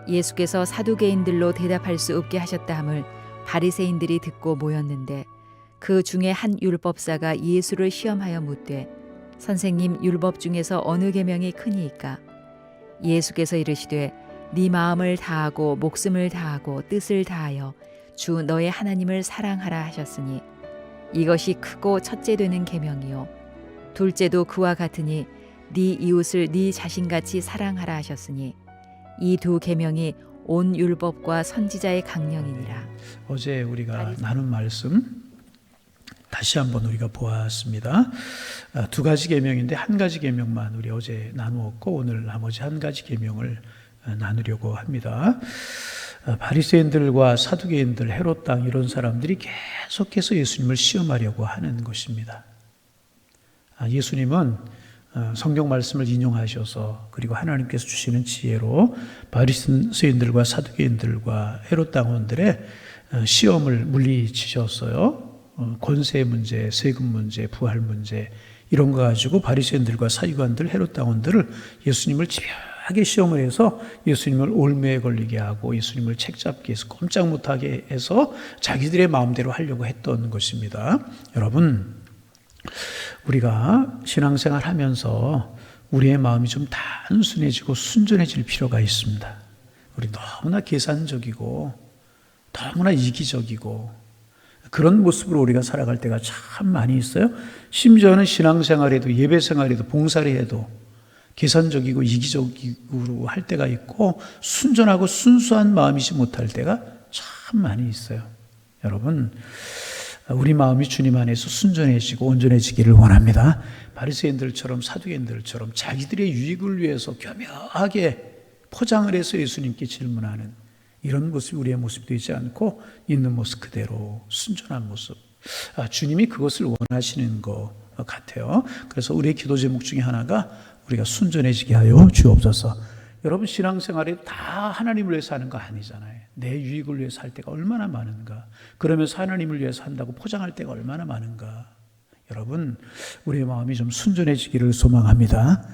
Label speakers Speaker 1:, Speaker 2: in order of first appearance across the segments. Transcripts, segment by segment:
Speaker 1: 예수께서 사두개인들로 대답할 수 없게 하셨다 함을 바리새인들이 듣고 모였는데 그 중에 한 율법사가 예수를 시험하여 묻되 선생님, 율법 중에서 어느 계명이 크니이까? 예수께서 이르시되 네 마음을 다하고 목숨을 다하고 뜻을 다하여 주 너의 하나님을 사랑하라 하셨으니 이것이 크고 첫째 되는 계명이요 둘째도 그와 같으니 네 이웃을 네 자신같이 사랑하라 하셨으니 이 두 계명이 온 율법과 선지자의 강령이니라.
Speaker 2: 어제 우리가 나눈 말씀 다시 한번 우리가 보았습니다. 두 가지 계명인데 한 가지 계명만 우리 어제 나누었고 오늘 나머지 한 가지 계명을 나누려고 합니다. 바리새인들과 사두개인들, 헤롯 당 이런 사람들이 계속해서 예수님을 시험하려고 하는 것입니다. 예수님은 성경 말씀을 인용하셔서 그리고 하나님께서 주시는 지혜로 바리새인들과 사두개인들과 헤롯 당원들의 시험을 물리치셨어요. 권세 문제, 세금 문제, 부활 문제 이런 거 가지고 바리새인들과 사두개인들, 헤롯 당원들을 예수님을 집요하게 시험을 해서 예수님을 올무에 걸리게 하고 예수님을 책잡게 해서 꼼짝 못하게 해서 자기들의 마음대로 하려고 했던 것입니다. 여러분, 우리가 신앙생활 하면서 우리의 마음이 좀 단순해지고 순전해질 필요가 있습니다. 우리 너무나 계산적이고 너무나 이기적이고 그런 모습으로 우리가 살아갈 때가 참 많이 있어요. 심지어는 신앙생활에도 예배생활에도 봉사를 해도 계산적이고 이기적으로 할 때가 있고 순전하고 순수한 마음이지 못할 때가 참 많이 있어요. 여러분, 우리 마음이 주님 안에서 순전해지고 온전해지기를 원합니다. 바리새인들처럼 사두개인들처럼 자기들의 유익을 위해서 교묘하게 포장을 해서 예수님께 질문하는 이런 모습이 우리의 모습이 되지 않고 있는 모습 그대로 순전한 모습. 주님이 그것을 원하시는 것 같아요. 그래서 우리의 기도 제목 중에 하나가 우리가 순전해지게 하여 주옵소서. 여러분, 신앙생활에 다 하나님을 위해서 하는 거 아니잖아요. 내 유익을 위해서 할 때가 얼마나 많은가. 그러면서 하나님을 위해서 한다고 포장할 때가 얼마나 많은가. 여러분, 우리의 마음이 좀 순전해지기를 소망합니다.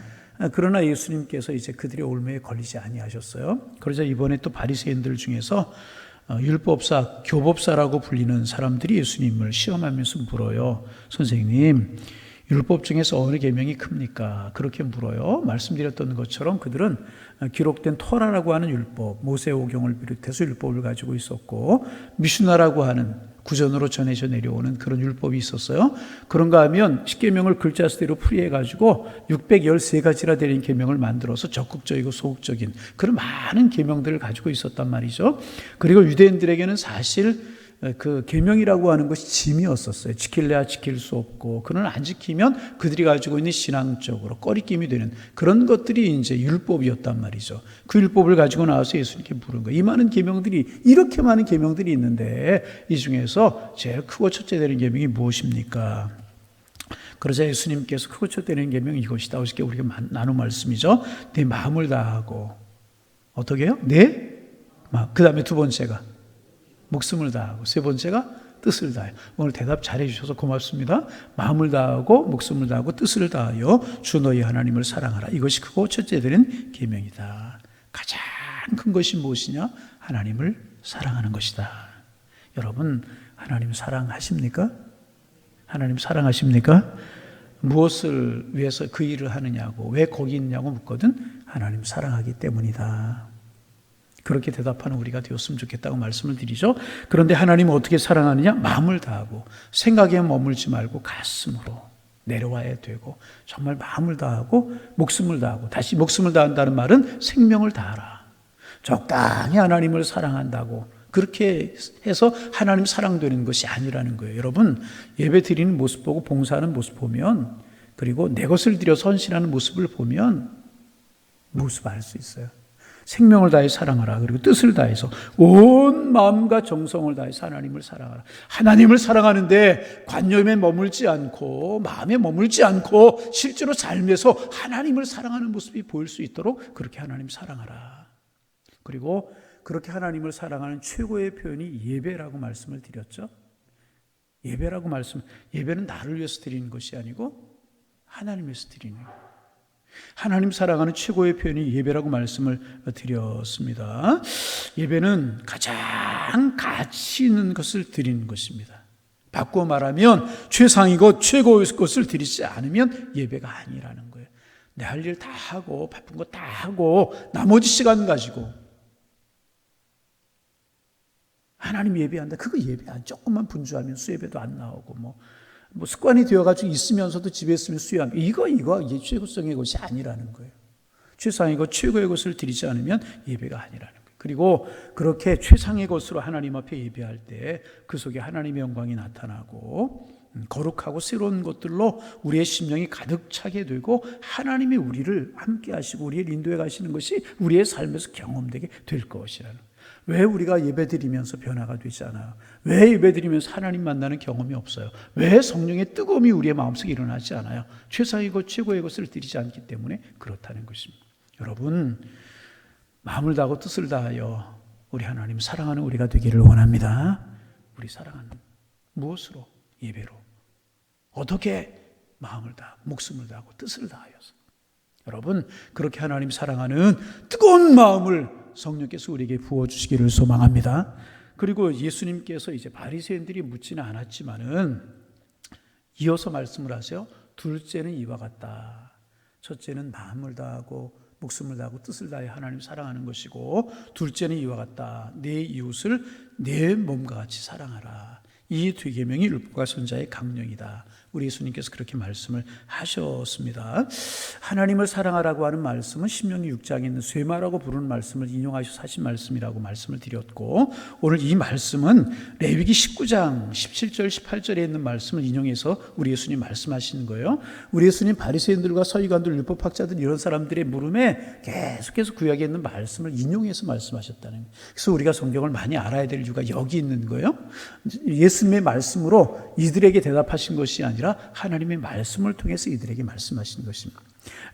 Speaker 2: 그러나 예수님께서 이제 그들의 올무에 걸리지 아니하셨어요. 그러자 이번에 또 바리새인들 중에서 율법사, 교법사라고 불리는 사람들이 예수님을 시험하면서 물어요. 선생님, 율법 중에서 어느 계명이 큽니까? 그렇게 물어요. 말씀드렸던 것처럼 그들은 기록된 토라라고 하는 율법, 모세오경을 비롯해서 율법을 가지고 있었고 미슈나라고 하는 구전으로 전해져 내려오는 그런 율법이 있었어요. 그런가 하면 10계명을 글자 수대로 풀이해가지고 613가지나 되는 계명을 만들어서 적극적이고 소극적인 그런 많은 계명들을 가지고 있었단 말이죠. 그리고 유대인들에게는 사실 그 계명이라고 하는 것이 짐이었었어요. 지킬래야 지킬 수 없고 그는 안 지키면 그들이 가지고 있는 신앙적으로 꺼리낌이 되는 그런 것들이 이제 율법이었단 말이죠. 그 율법을 가지고 나와서 예수님께 물은 거예요. 이 많은 계명들이 이렇게 많은 계명들이 있는데 이 중에서 제일 크고 첫째 되는 계명이 무엇입니까? 그러자 예수님께서 크고 첫째 되는 계명이 이것이다. 어저께 우리가 나눈 말씀이죠. 내 마음을 다하고 어떻게 해요? 내 마음. 그 다음에 두 번째가 목숨을 다하고 세 번째가 뜻을 다해요. 오늘 대답 잘해 주셔서 고맙습니다. 마음을 다하고 목숨을 다하고 뜻을 다하여 주 너희 하나님을 사랑하라. 이것이 크고 첫째 되는 계명이다. 가장 큰 것이 무엇이냐? 하나님을 사랑하는 것이다. 여러분, 하나님 사랑하십니까? 하나님 사랑하십니까? 무엇을 위해서 그 일을 하느냐고 왜 거기 있냐고 묻거든 하나님 사랑하기 때문이다. 그렇게 대답하는 우리가 되었으면 좋겠다고 말씀을 드리죠. 그런데 하나님은 어떻게 사랑하느냐? 마음을 다하고 생각에 머물지 말고 가슴으로 내려와야 되고 정말 마음을 다하고 목숨을 다하고 다시 목숨을 다한다는 말은 생명을 다하라. 적당히 하나님을 사랑한다고 그렇게 해서 하나님 사랑되는 것이 아니라는 거예요. 여러분, 예배 드리는 모습 보고 봉사하는 모습 보면 그리고 내 것을 드려 헌신하는 모습을 보면 무엇을 알 수 있어요. 생명을 다해 사랑하라. 그리고 뜻을 다해서 온 마음과 정성을 다해서 하나님을 사랑하라. 하나님을 사랑하는데 관념에 머물지 않고 마음에 머물지 않고 실제로 삶에서 하나님을 사랑하는 모습이 보일 수 있도록 그렇게 하나님 사랑하라. 그리고 그렇게 하나님을 사랑하는 최고의 표현이 예배라고 말씀을 드렸죠. 예배는 나를 위해서 드리는 것이 아니고 하나님 위해서 드리는 거예요. 하나님 사랑하는 최고의 표현이 예배라고 말씀을 드렸습니다. 예배는 가장 가치 있는 것을 드리는 것입니다. 바꾸어 말하면 최상이고 최고의 것을 드리지 않으면 예배가 아니라는 거예요. 내 할 일 다 하고 바쁜 거 다 하고 나머지 시간 가지고 하나님 예배한다. 그거 예배 안 조금만 분주하면 수예배도 안 나오고 뭐 습관이 되어가지고 있으면서도 집에 있으면 수요하면 이게 최고성의 것이 아니라는 거예요. 최상이고 최고의 것을 드리지 않으면 예배가 아니라는 거예요. 그리고 그렇게 최상의 것으로 하나님 앞에 예배할 때 그 속에 하나님의 영광이 나타나고 거룩하고 새로운 것들로 우리의 심령이 가득 차게 되고 하나님이 우리를 함께 하시고 우리를 인도해 가시는 것이 우리의 삶에서 경험되게 될 것이라는 거예요. 왜 우리가 예배드리면서 변화가 되지 않아요? 왜 예배드리면서 하나님 만나는 경험이 없어요? 왜 성령의 뜨거움이 우리의 마음속에 일어나지 않아요? 최상이고 최고의 것을 드리지 않기 때문에 그렇다는 것입니다. 여러분, 마음을 다하고 뜻을 다하여 우리 하나님 사랑하는 우리가 되기를 원합니다. 우리 사랑하는 무엇으로? 예배로. 어떻게? 마음을 다하고 목숨을 다하고 뜻을 다하여서. 여러분, 그렇게 하나님 사랑하는 뜨거운 마음을 성령께서 우리에게 부어주시기를 소망합니다. 그리고 예수님께서 이제 바리새인들이 묻지는 않았지만은 이어서 말씀을 하세요. 둘째는 이와 같다. 첫째는 마음을 다하고 목숨을 다하고 뜻을 다해 하나님 사랑하는 것이고, 둘째는 이와 같다. 내 이웃을 내 몸과 같이 사랑하라. 이 두 계명이 율법과 선지자의 강령이다. 우리 예수님께서 그렇게 말씀을 하셨습니다. 하나님을 사랑하라고 하는 말씀은 신명기 6장에 있는 쇠마라고 부르는 말씀을 인용하셔서 하신 말씀이라고 말씀을 드렸고, 오늘 이 말씀은 레위기 19장 17절 18절에 있는 말씀을 인용해서 우리 예수님 말씀하시는 거예요. 우리 예수님 바리새인들과 서기관들 율법학자들 이런 사람들의 물음에 계속해서 구약에 있는 말씀을 인용해서 말씀하셨다는 거예요. 그래서 우리가 성경을 많이 알아야 될 이유가 여기 있는 거예요. 예수님의 말씀으로 이들에게 대답하신 것이 아니라 하나님의 말씀을 통해서 이들에게 말씀하신 것입니다.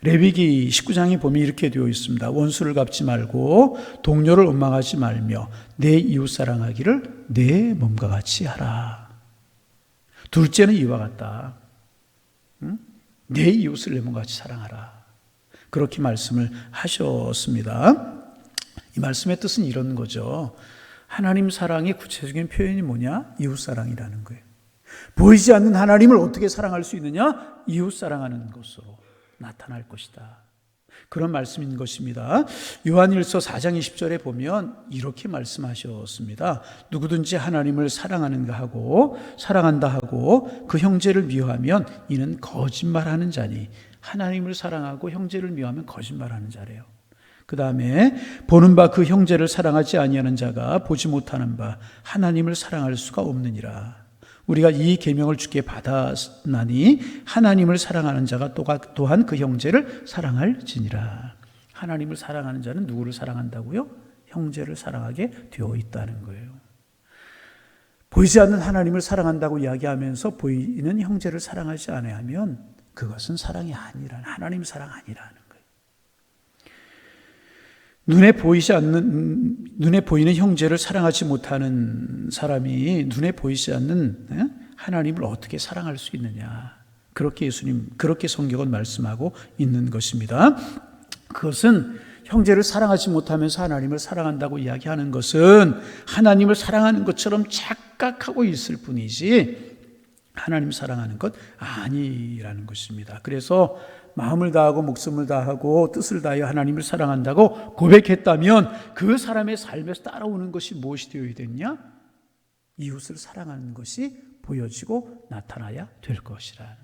Speaker 2: 레위기 19장에 보면 이렇게 되어 있습니다. 원수를 갚지 말고 동료를 원망하지 말며 내 이웃 사랑하기를 내 몸과 같이 하라. 둘째는 이와 같다. 내 이웃을 내 몸과 같이 사랑하라. 그렇게 말씀을 하셨습니다. 이 말씀의 뜻은 이런 거죠. 하나님 사랑의 구체적인 표현이 뭐냐? 이웃 사랑이라는 거예요. 보이지 않는 하나님을 어떻게 사랑할 수 있느냐? 이웃 사랑하는 것으로 나타날 것이다. 그런 말씀인 것입니다. 요한일서 4장 20절에 보면 이렇게 말씀하셨습니다. 누구든지 하나님을 사랑한다 하고 그 형제를 미워하면 이는 거짓말하는 자니, 하나님을 사랑하고 형제를 미워하면 거짓말하는 자래요. 그 다음에 보는 바 그 형제를 사랑하지 아니하는 자가 보지 못하는 바 하나님을 사랑할 수가 없느니라. 우리가 이 계명을 주께 받았나니 하나님을 사랑하는 자가 또한 그 형제를 사랑할지니라. 하나님을 사랑하는 자는 누구를 사랑한다고요? 형제를 사랑하게 되어 있다는 거예요. 보이지 않는 하나님을 사랑한다고 이야기하면서 보이는 형제를 사랑하지 않으면 그것은 사랑이 아니라는, 하나님 사랑 아니라는 거예요. 눈에 보이는 형제를 사랑하지 못하는 사람이 눈에 보이지 않는 하나님을 어떻게 사랑할 수 있느냐. 그렇게 그렇게 성경은 말씀하고 있는 것입니다. 그것은 형제를 사랑하지 못하면서 하나님을 사랑한다고 이야기하는 것은 하나님을 사랑하는 것처럼 착각하고 있을 뿐이지 하나님 사랑하는 것 아니라는 것입니다. 그래서 마음을 다하고 목숨을 다하고 뜻을 다하여 하나님을 사랑한다고 고백했다면 그 사람의 삶에서 따라오는 것이 무엇이 되어야 되느냐? 이웃을 사랑하는 것이 보여지고 나타나야 될 것이라.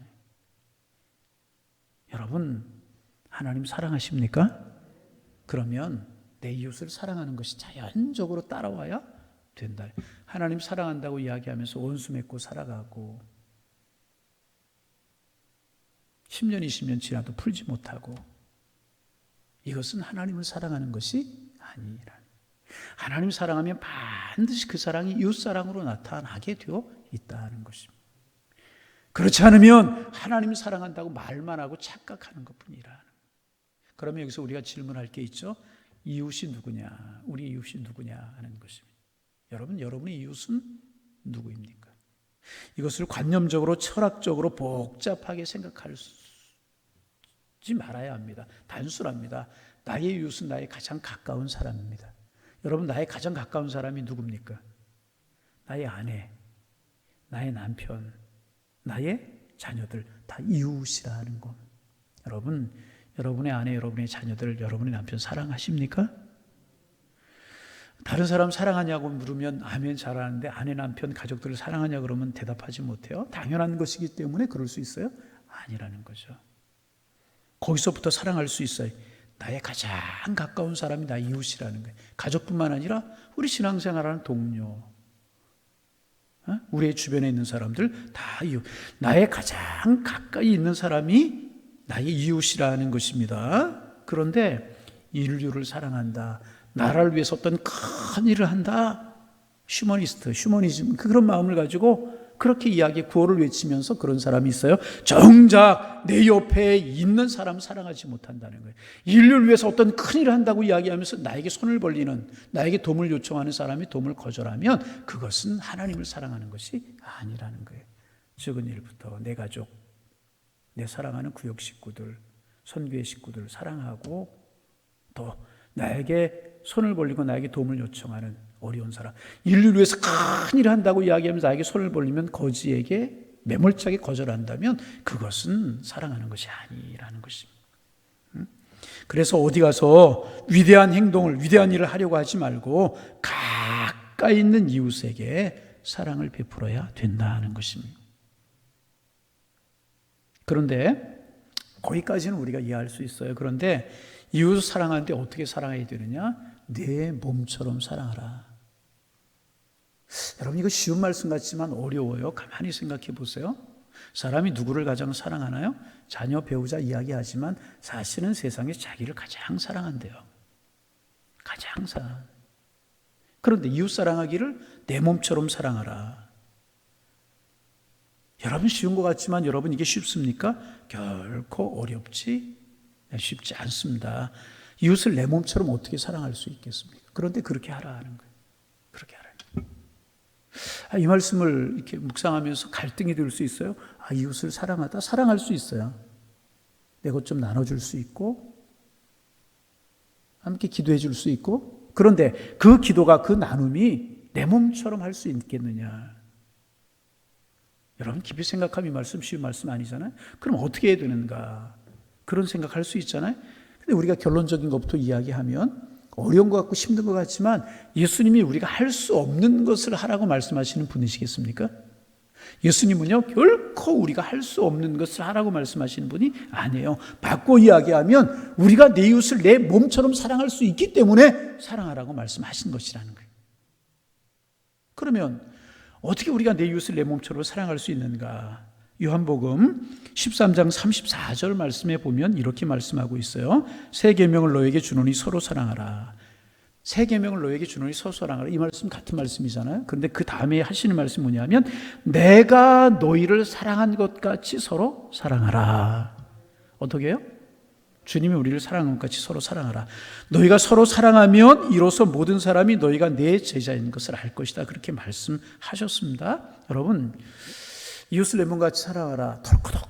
Speaker 2: 여러분, 하나님 사랑하십니까? 그러면 내 이웃을 사랑하는 것이 자연적으로 따라와야 된다. 하나님 사랑한다고 이야기하면서 원수 맺고 살아가고 10년, 20년 지나도 풀지 못하고, 이것은 하나님을 사랑하는 것이 아니라. 하나님 사랑하면 반드시 그 사랑이 이웃사랑으로 나타나게 되어 있다는 것입니다. 그렇지 않으면 하나님 사랑한다고 말만 하고 착각하는 것뿐이라. 그러면 여기서 우리가 질문할 게 있죠. 이웃이 누구냐? 우리 이웃이 누구냐 하는 것입니다. 여러분, 여러분의 이웃은 누구입니까? 이것을 관념적으로 철학적으로 복잡하게 생각할 말아야 합니다. 단순합니다. 나의 이웃은 나의 가장 가까운 사람입니다. 여러분, 나의 가장 가까운 사람이 누굽니까? 나의 아내, 나의 남편, 나의 자녀들, 다 이웃이라는 것. 여러분, 여러분의 아내, 여러분의 자녀들, 여러분의 남편 사랑하십니까? 다른 사람 사랑하냐고 물으면 아멘 잘하는데 아내, 남편, 가족들을 사랑하냐 그러면 대답하지 못해요. 당연한 것이기 때문에 그럴 수 있어요? 아니라는 거죠. 거기서부터 사랑할 수 있어요. 나의 가장 가까운 사람이 나의 이웃이라는 거예요. 가족뿐만 아니라 우리 신앙생활하는 동료, 우리의 주변에 있는 사람들 다 이웃. 나의 가장 가까이 있는 사람이 나의 이웃이라는 것입니다. 그런데 인류를 사랑한다, 나라를 위해서 어떤 큰 일을 한다, 휴머니즘 그런 마음을 가지고 그렇게 구호를 외치면서 그런 사람이 있어요. 정작 내 옆에 있는 사람 사랑하지 못한다는 거예요. 인류를 위해서 어떤 큰 일을 한다고 이야기하면서 나에게 손을 벌리는, 나에게 도움을 요청하는 사람이 도움을 거절하면 그것은 하나님을 사랑하는 것이 아니라는 거예요. 적은 일부터 내 가족, 내 사랑하는 구역 식구들, 선교회 식구들 사랑하고, 또 나에게 손을 벌리고 나에게 도움을 요청하는 어려운 사람, 인류를 위해서 큰 일을 한다고 이야기하면서 나에게 손을 벌리면 거지에게 매몰차게 거절한다면 그것은 사랑하는 것이 아니라는 것입니다. 그래서 어디 가서 위대한 행동을, 위대한 일을 하려고 하지 말고 가까이 있는 이웃에게 사랑을 베풀어야 된다는 것입니다. 그런데 거기까지는 우리가 이해할 수 있어요. 그런데 이웃을 사랑하는데 어떻게 사랑해야 되느냐? 내 몸처럼 사랑하라. 여러분, 이거 쉬운 말씀 같지만 어려워요. 가만히 생각해 보세요. 사람이 누구를 가장 사랑하나요? 자녀, 배우자 이야기하지만 사실은 세상에 자기를 가장 사랑한대요. 가장 사랑. 그런데 이웃 사랑하기를 내 몸처럼 사랑하라. 여러분, 쉬운 것 같지만 여러분, 이게 쉽습니까? 결코 쉽지 않습니다. 이웃을 내 몸처럼 어떻게 사랑할 수 있겠습니까? 그런데 그렇게 하라 하는 거예요. 그렇게 하라. 이 말씀을 이렇게 묵상하면서 갈등이 될 수 있어요. 이웃을 사랑하다, 사랑할 수 있어요. 내 것 좀 나눠줄 수 있고, 함께 기도해 줄 수 있고, 그런데 그 기도가, 그 나눔이 내 몸처럼 할 수 있겠느냐? 여러분, 깊이 생각하면 이 말씀 쉬운 말씀 아니잖아요. 그럼 어떻게 해야 되는가? 그런 생각할 수 있잖아요. 근데 우리가 결론적인 것부터 이야기하면 어려운 것 같고 힘든 것 같지만 예수님이 우리가 할 수 없는 것을 하라고 말씀하시는 분이시겠습니까? 예수님은요, 결코 우리가 할 수 없는 것을 하라고 말씀하시는 분이 아니에요. 바꿔 이야기하면 우리가 내 이웃을 내 몸처럼 사랑할 수 있기 때문에 사랑하라고 말씀하신 것이라는 거예요. 그러면 어떻게 우리가 내 이웃을 내 몸처럼 사랑할 수 있는가? 요한복음 13장 34절 말씀에 보면 이렇게 말씀하고 있어요. 새 계명을 너에게 주노니 서로 사랑하라. 새 계명을 너에게 주노니 서로 사랑하라. 이 말씀 같은 말씀이잖아요. 그런데 그 다음에 하시는 말씀이 뭐냐면 내가 너희를 사랑한 것 같이 서로 사랑하라. 어떻게 해요? 주님이 우리를 사랑한 것 같이 서로 사랑하라. 너희가 서로 사랑하면 이로써 모든 사람이 너희가 내 제자인 것을 알 것이다. 그렇게 말씀하셨습니다. 여러분, 이웃을 내 몸같이 사랑하라. 덜커덕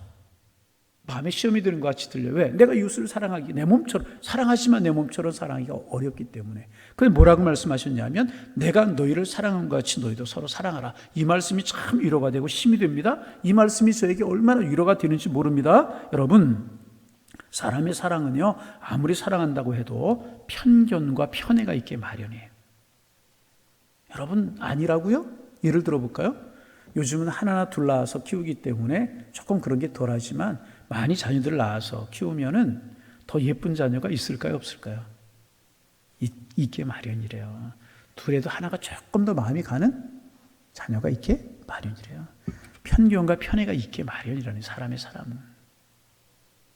Speaker 2: 마음에 시험이 드는 것 같이 들려요. 왜? 내가 이웃을 사랑하기, 내 몸처럼 사랑하지만 내 몸처럼 사랑하기가 어렵기 때문에. 그래서 뭐라고 말씀하셨냐면 내가 너희를 사랑한 것 같이 너희도 서로 사랑하라. 이 말씀이 참 위로가 되고 힘이 됩니다. 이 말씀이 저에게 얼마나 위로가 되는지 모릅니다. 여러분, 사람의 사랑은요, 아무리 사랑한다고 해도 편견과 편애가 있게 마련이에요. 여러분, 아니라고요? 예를 들어볼까요? 요즘은 하나나 둘 낳아서 키우기 때문에 조금 그런 게 덜하지만 많이 자녀들을 낳아서 키우면은 더 예쁜 자녀가 있을까요, 없을까요? 있게 마련이래요. 둘에도 하나가 조금 더 마음이 가는 자녀가 있게 마련이래요. 편견과 편애가 있게 마련이라는 사람의 사람은.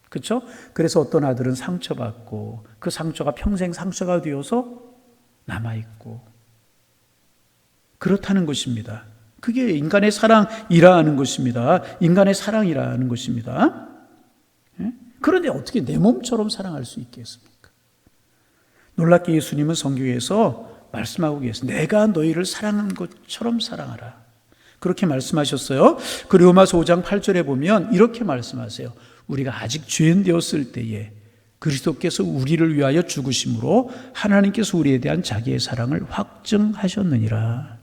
Speaker 2: 그렇죠? 그래서 어떤 아들은 상처받고 그 상처가 평생 상처가 되어서 남아있고 그렇다는 것입니다. 그게 인간의 사랑이라는 것입니다. 인간의 사랑이라는 것입니다. 그런데 어떻게 내 몸처럼 사랑할 수 있겠습니까? 놀랍게 예수님은 성경에서 말씀하고 계세요. 내가 너희를 사랑한 것처럼 사랑하라. 그렇게 말씀하셨어요. 그 로마서 5장 8절에 보면 이렇게 말씀하세요. 우리가 아직 죄인 되었을 때에 그리스도께서 우리를 위하여 죽으심으로 하나님께서 우리에 대한 자기의 사랑을 확증하셨느니라.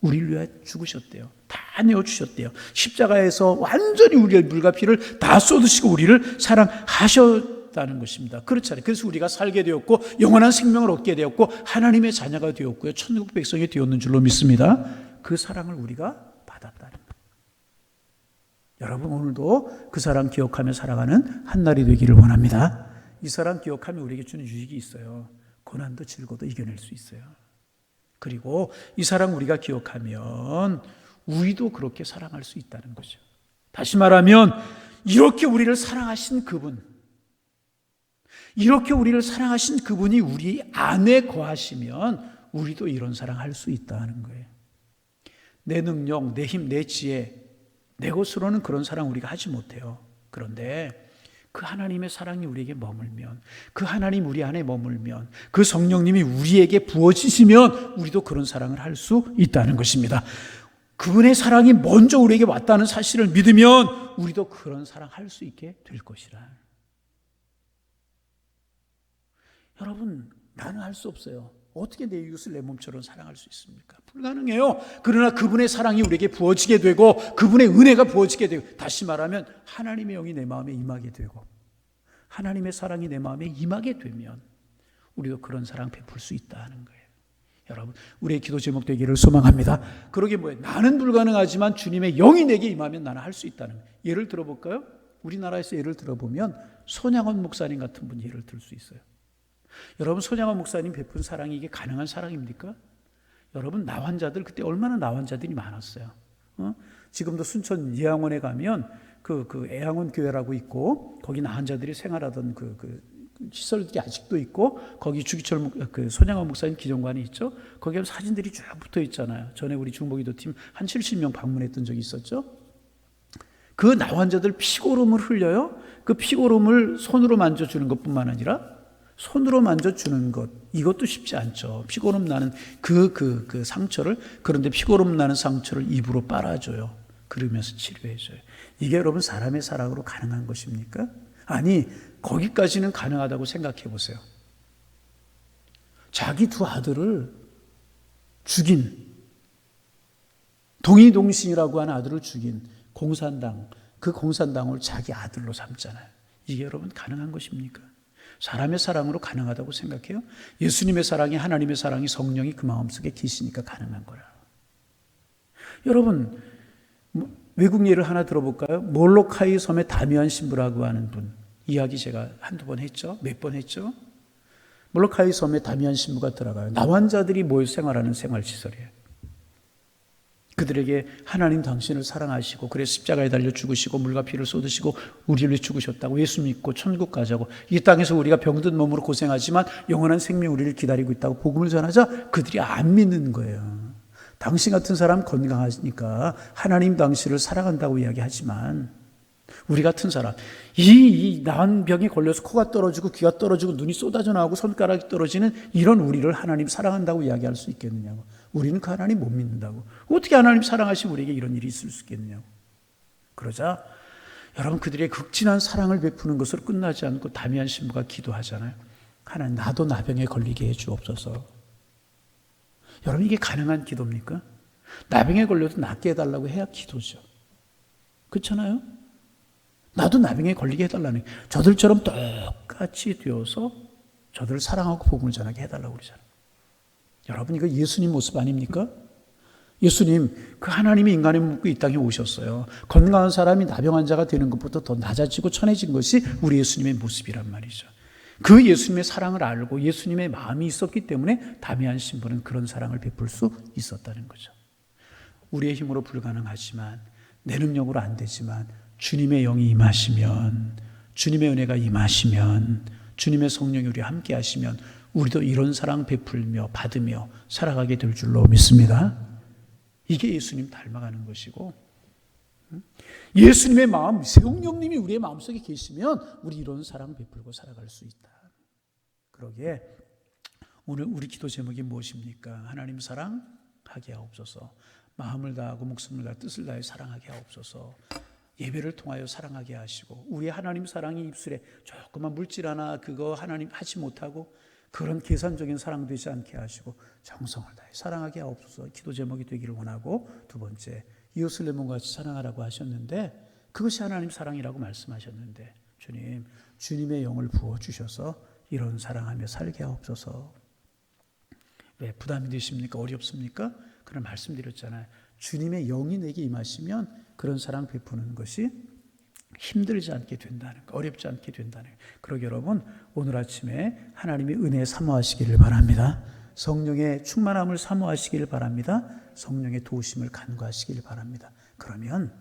Speaker 2: 우리를 위하여 죽으셨대요. 다 내어주셨대요. 십자가에서 완전히 우리의 물과 피를 다 쏟으시고 우리를 사랑하셨다는 것입니다. 그렇잖아요. 그래서 우리가 살게 되었고 영원한 생명을 얻게 되었고 하나님의 자녀가 되었고요. 천국 백성이 되었는 줄로 믿습니다. 그 사랑을 우리가 받았다는 거예요. 여러분 오늘도 그 사랑 기억하며 살아가는 한 날이 되기를 원합니다. 이 사랑 기억하면 우리에게 주는 유익이 있어요. 고난도 질고도 이겨낼 수 있어요. 그리고 이 사랑 우리가 기억하면 우리도 그렇게 사랑할 수 있다는 거죠. 다시 말하면 이렇게 우리를 사랑하신 그분, 이렇게 우리를 사랑하신 그분이 우리 안에 거하시면 우리도 이런 사랑할 수 있다는 거예요. 내 능력, 내 힘, 내 지혜, 내 것으로는 그런 사랑 우리가 하지 못해요. 그런데 그 하나님의 사랑이 우리에게 머물면, 그 하나님 우리 안에 머물면, 그 성령님이 우리에게 부어지시면 우리도 그런 사랑을 할 수 있다는 것입니다. 그분의 사랑이 먼저 우리에게 왔다는 사실을 믿으면 우리도 그런 사랑 할 수 있게 될 것이라. 여러분, 나는 할 수 없어요. 어떻게 내 이웃을 내 몸처럼 사랑할 수 있습니까? 불가능해요. 그러나 그분의 사랑이 우리에게 부어지게 되고 그분의 은혜가 부어지게 되고, 다시 말하면 하나님의 영이 내 마음에 임하게 되고 하나님의 사랑이 내 마음에 임하게 되면 우리도 그런 사랑 베풀 수 있다는 거예요. 여러분, 우리의 기도 제목 되기를 소망합니다. 그러게 뭐예요? 나는 불가능하지만 주님의 영이 내게 임하면 나는 할 수 있다는 거예요. 예를 들어볼까요? 우리나라에서 예를 들어보면 손양원 목사님 같은 분이 예를 들 수 있어요. 여러분, 손양원 목사님 베푼 사랑이 이게 가능한 사랑입니까? 여러분, 나환자들 그때 얼마나 나환자들이 많았어요. 지금도 순천 예양원에 가면 그 애양원 교회라고 있고 거기 나환자들이 생활하던 그 시설들이 아직도 있고 거기 주기철 그 손양원 목사님 기존관이 있죠. 거기에 사진들이 쭉 붙어 있잖아요. 전에 우리 중보기도팀 한 70명 방문했던 적이 있었죠. 그 나환자들 피고름을 흘려요. 그 피고름을 손으로 만져주는 것뿐만 아니라 손으로 만져주는 것, 이것도 쉽지 않죠. 피고름 나는 그 상처를, 그런데 피고름 나는 상처를 입으로 빨아줘요. 그러면서 치료해줘요. 이게 여러분 사람의 사랑으로 가능한 것입니까? 아니, 거기까지는 가능하다고 생각해 보세요. 자기 두 아들을 죽인, 동이동신이라고 하는 아들을 죽인 공산당, 그 공산당을 자기 아들로 삼잖아요. 이게 여러분 가능한 것입니까? 사람의 사랑으로 가능하다고 생각해요? 예수님의 사랑이, 하나님의 사랑이, 성령이 그 마음속에 계시니까 가능한 거라. 여러분, 외국 예를 하나 들어볼까요? 몰로카이 섬의 다미안 신부라고 하는 분 이야기 제가 한두 번 했죠? 몇 번 했죠? 몰로카이 섬에 다미안 신부가 들어가요. 나환자들이 모여 생활하는 생활시설이에요. 그들에게 하나님 당신을 사랑하시고 그래서 십자가에 달려 죽으시고 물과 피를 쏟으시고 우리를 위해 죽으셨다고, 예수 믿고 천국 가자고, 이 땅에서 우리가 병든 몸으로 고생하지만 영원한 생명 우리를 기다리고 있다고 복음을 전하자 그들이 안 믿는 거예요. 당신 같은 사람 건강하니까 하나님 당신을 사랑한다고 이야기하지만 우리 같은 사람, 이 나은 병에 걸려서 코가 떨어지고 귀가 떨어지고 눈이 쏟아져 나오고 손가락이 떨어지는 이런 우리를 하나님 사랑한다고 이야기할 수 있겠느냐고. 우리는 그 하나님 못 믿는다고. 어떻게 하나님 사랑하시면 우리에게 이런 일이 있을 수 있겠느냐고. 그러자 여러분, 그들의 극진한 사랑을 베푸는 것으로 끝나지 않고 다미안 신부가 기도하잖아요. 하나님, 나도 나병에 걸리게 해 주옵소서. 여러분, 이게 가능한 기도입니까? 나병에 걸려도 낫게 해달라고 해야 기도죠. 그렇잖아요? 나도 나병에 걸리게 해달라는, 저들처럼 똑같이 되어서 저들을 사랑하고 복음을 전하게 해달라고 그러잖아요. 여러분, 이거 예수님 모습 아닙니까? 예수님, 그 하나님이 인간의 몸 입고 이 땅에 오셨어요. 건강한 사람이 나병 환자가 되는 것보다 더 낮아지고 천해진 것이 우리 예수님의 모습이란 말이죠. 그 예수님의 사랑을 알고 예수님의 마음이 있었기 때문에 다미안 신부는 그런 사랑을 베풀 수 있었다는 거죠. 우리의 힘으로 불가능하지만, 내 능력으로 안 되지만 주님의 영이 임하시면, 주님의 은혜가 임하시면, 주님의 성령이 우리와 함께 하시면 우리도 이런 사랑 베풀며 받으며 살아가게 될 줄로 믿습니다. 이게 예수님 닮아가는 것이고, 예수님의 마음, 성령님이 우리의 마음속에 계시면 우리 이런 사랑 베풀고 살아갈 수 있다. 그러기에 오늘 우리 기도 제목이 무엇입니까? 하나님 사랑하게 하옵소서. 마음을 다하고 목숨을 다하고 뜻을 다해 사랑하게 하옵소서. 예배를 통하여 사랑하게 하시고 우리 하나님 사랑이 입술에 조그만 물질 하나 그거 하나님 하지 못하고 그런 계산적인 사랑 되지 않게 하시고 정성을 다해 사랑하게 하옵소서. 기도 제목이 되기를 원하고, 두 번째 이웃을 내 몸과 같이 사랑하라고 하셨는데 그것이 하나님 사랑이라고 말씀하셨는데 주님, 주님의 영을 부어주셔서 이런 사랑하며 살게 하옵소서. 왜 부담이 되십니까? 어렵습니까? 그런 말씀드렸잖아요. 주님의 영이 내게 임하시면 그런 사랑 베푸는 것이 힘들지 않게 된다는 거, 어렵지 않게 된다는 거. 그러기 여러분, 오늘 아침에 하나님의 은혜 사모하시기를 바랍니다. 성령의 충만함을 사모하시기를 바랍니다. 성령의 도우심을 간구하시기를 바랍니다. 그러면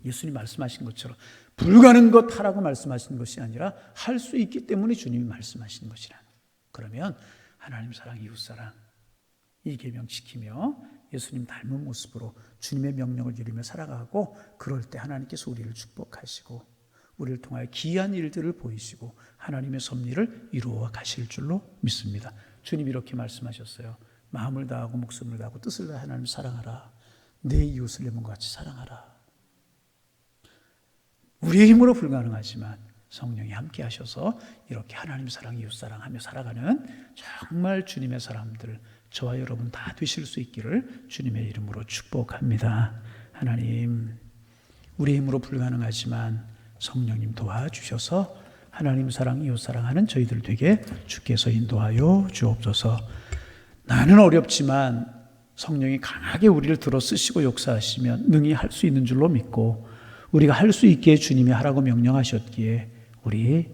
Speaker 2: 예수님 말씀하신 것처럼 불가능한 것 하라고 말씀하신 것이 아니라 할 수 있기 때문에 주님이 말씀하신 것이라는, 그러면 하나님 사랑, 이웃 사랑 이 계명 지키며 예수님 닮은 모습으로 주님의 명령을 이루며 살아가고, 그럴 때 하나님께서 우리를 축복하시고 우리를 통하여 기이한 일들을 보이시고 하나님의 섭리를 이루어 가실 줄로 믿습니다. 주님 이렇게 말씀하셨어요. 마음을 다하고 목숨을 다하고 뜻을 다해 하나님을 사랑하라. 내 이웃을 내 몸과 같이 사랑하라. 우리의 힘으로 불가능하지만 성령이 함께 하셔서 이렇게 하나님 사랑, 이웃 사랑하며 살아가는 정말 주님의 사람들, 저와 여러분 다 되실 수 있기를 주님의 이름으로 축복합니다. 하나님, 우리의 힘으로 불가능하지만 성령님 도와주셔서 하나님 사랑, 이웃 사랑하는 저희들 되게 주께서 인도하여 주옵소서. 나는 어렵지만 성령이 강하게 우리를 들어 쓰시고 역사하시면 능히 할 수 있는 줄로 믿고, 우리가 할 수 있기에 주님이 하라고 명령하셨기에 우리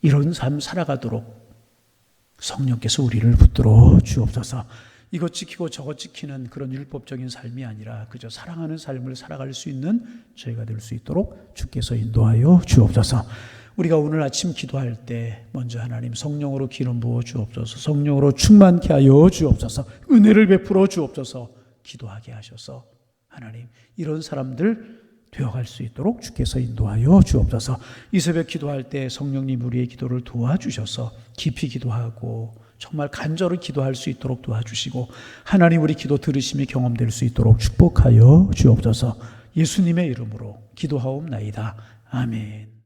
Speaker 2: 이런 삶 살아가도록 성령께서 우리를 붙들어 주옵소서. 이것 지키고 저것 지키는 그런 율법적인 삶이 아니라 그저 사랑하는 삶을 살아갈 수 있는 저희가 될 수 있도록 주께서 인도하여 주옵소서. 우리가 오늘 아침 기도할 때 먼저 하나님 성령으로 기름 부어 주옵소서. 성령으로 충만케 하여 주옵소서. 은혜를 베풀어 주옵소서. 기도하게 하셔서 하나님 이런 사람들 되어갈 수 있도록 주께서 인도하여 주옵소서. 이 새벽 기도할 때 성령님 우리의 기도를 도와주셔서 깊이 기도하고 정말 간절히 기도할 수 있도록 도와주시고 하나님 우리 기도 들으심이 경험될 수 있도록 축복하여 주옵소서. 예수님의 이름으로 기도하옵나이다. 아멘.